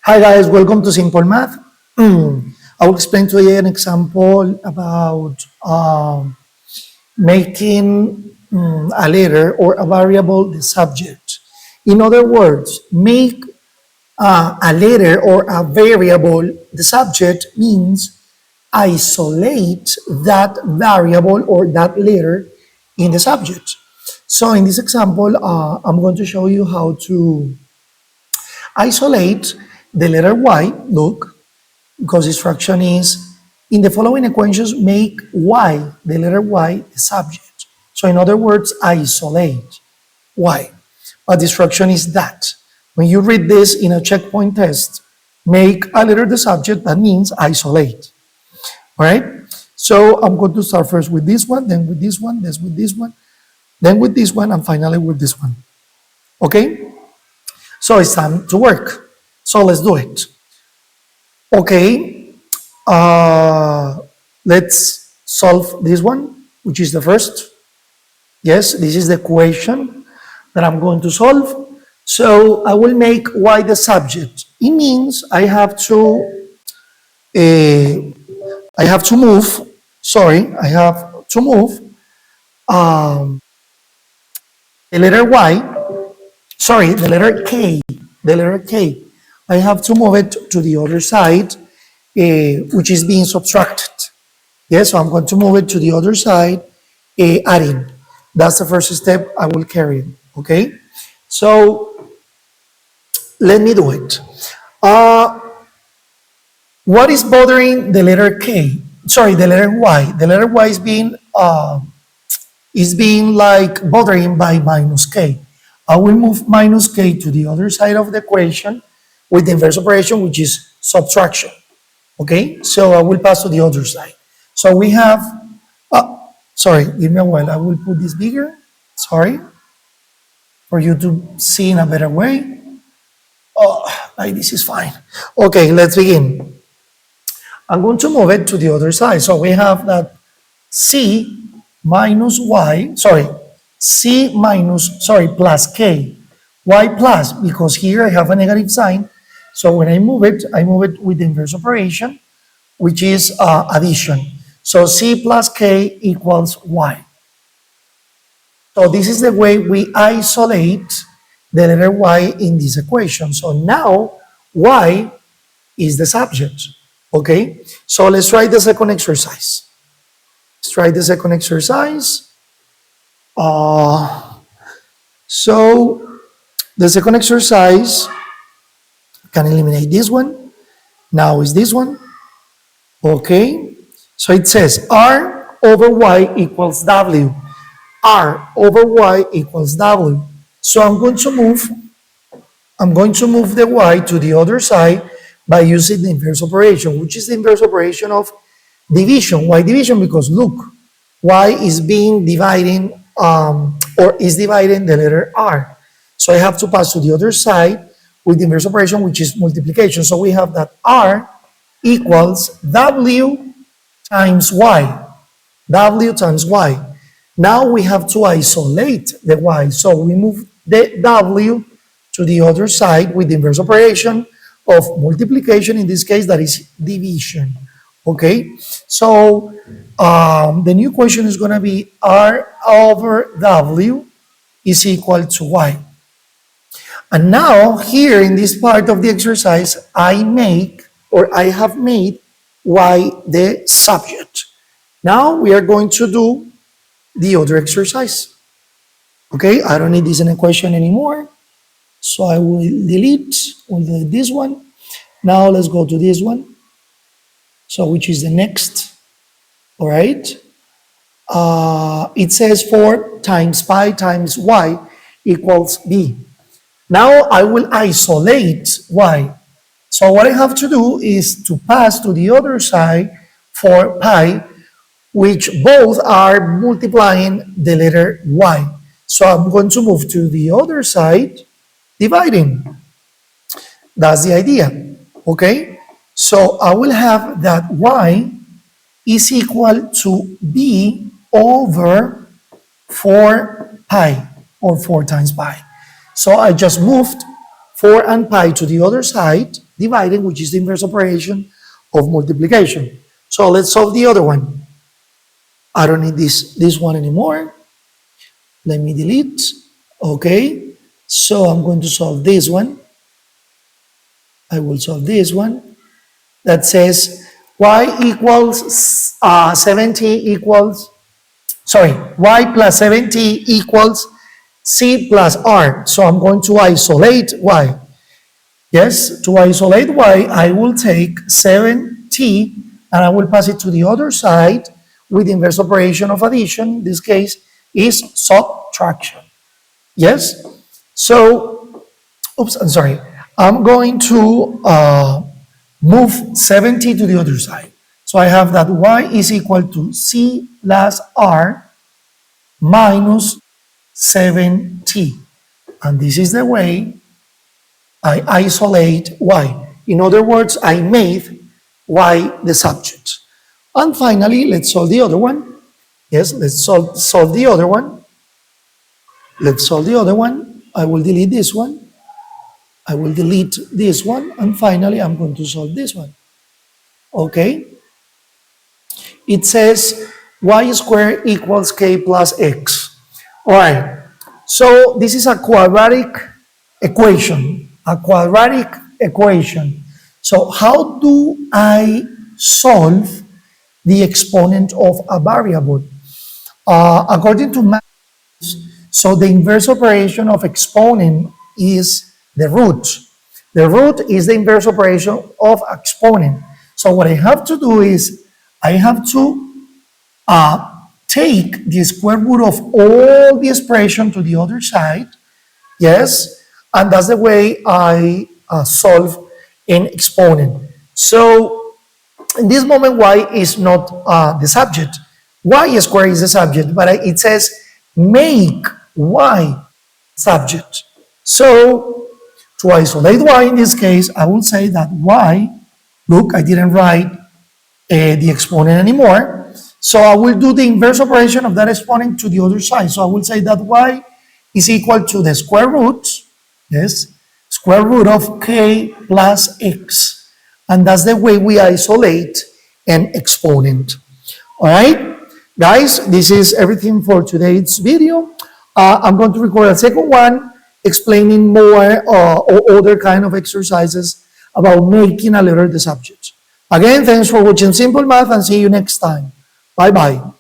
Hi guys, welcome to Simple Math. I will explain to you an example about making a letter or a variable the subject. In other words, make a letter or a variable the subject means isolate that variable or that letter in the subject. So in this example, I'm going to show you how to isolate the letter y. Look, because instruction is in the following equations make y, the letter y, the subject. So in other words, isolate y. But the instruction is that. When you read this in a checkpoint test, make a letter the subject, that means isolate. All right? So I'm going to start first with this one, then with this one, then with this one, then with this one, and finally with this one. Okay? So it's time to work. So let's do it. Okay, let's solve this one, which is the first. Yes, this is the equation that I'm going to solve. So I will make y the subject. It means I have to move. Sorry, I have to move the letter y. Sorry, the letter k. The letter k. I have to move it to the other side, which is being subtracted. Yes, so I'm going to move it to the other side, adding. That's the first step I will carry. Okay, so let me do it. What is bothering the letter K? Sorry, the letter Y. The letter Y is being like bothering by minus K. I will move minus K to the other side of the equation with the inverse operation, which is subtraction. Okay, so I will pass to the other side. So we have, sorry, give me a while. I will put this bigger, sorry, for you to see in a better way. Oh, like this is fine. Okay, let's begin. I'm going to move it to the other side. So we have that C minus Y, sorry, C minus, sorry, plus K, Y plus, because here I have a negative sign. So when I move it with the inverse operation, which is addition. So C plus K equals Y. So this is the way we isolate the letter Y in this equation. So now Y is the subject. Okay, so let's try the second exercise. Let's try the second exercise. So the second exercise can eliminate this one. Now is this one. Okay, so it says R over Y equals W. R over Y equals W. So I'm going to move the Y to the other side by using the inverse operation, which is the inverse operation of division. Why division? Because look, Y is being dividing or is dividing the letter R. So I have to pass to the other side with the inverse operation, which is multiplication. So we have that R equals W times Y. W times Y. Now we have to isolate the Y. So we move the W to the other side with the inverse operation of multiplication, in this case, that is division. Okay, so the new equation is going to be R over W is equal to Y. And now here in this part of the exercise, I have made Y the subject. Now we are going to do the other exercise. Okay, I don't need this in equation anymore. So I will delete this one. Now let's go to this one. So which is the next, all right? It says 4 times pi times Y equals B. Now I will isolate Y. So what I have to do is to pass to the other side for pi, which both are multiplying the letter Y. So I'm going to move to the other side, dividing. That's the idea, okay? So I will have that Y is equal to B over 4 pi, or 4 times pi. So I just moved 4 and pi to the other side, dividing, which is the inverse operation of multiplication. So let's solve the other one. I don't need this one anymore. Let me delete. Okay, so I'm going to solve this one. I will solve this one. That says y equals 70 equals, sorry, y plus 70 equals c plus r. So I'm going to isolate y. Yes, to isolate y, I will take 7t and I will pass it to the other side with the inverse operation of addition. In this case is subtraction. Yes, so, oops, I'm sorry. I'm going to move 70 to the other side. So I have that y is equal to c plus r minus 7t. And this is the way I isolate y. In other words, I made y the subject. And finally, let's solve the other one. Yes, let's solve the other one. Let's solve the other one. I will delete this one. I will delete this one. And finally, I'm going to solve this one. Okay. It says y squared equals k plus x. All right. So this is a quadratic equation. A quadratic equation. So how do I solve the exponent of a variable? According to math, so the inverse operation of exponent is the root. The root is the inverse operation of exponent. So what I have to do is I have to take the square root of all the expression to the other side. Yes, and that's the way I solve an exponent. So in this moment, y is not the subject. Y squared is the subject, but it says make y subject. So to isolate y in this case, I will say that y, look, I didn't write the exponent anymore. So I will do the inverse operation of that exponent to the other side. So I will say that y is equal to the square root, yes, square root of k plus x. And that's the way we isolate an exponent. All right, guys, this is everything for today's video. I'm going to record a second one explaining more or other kind of exercises about making a letter the subject. Again, thanks for watching Simple Math and see you next time. Bye-bye.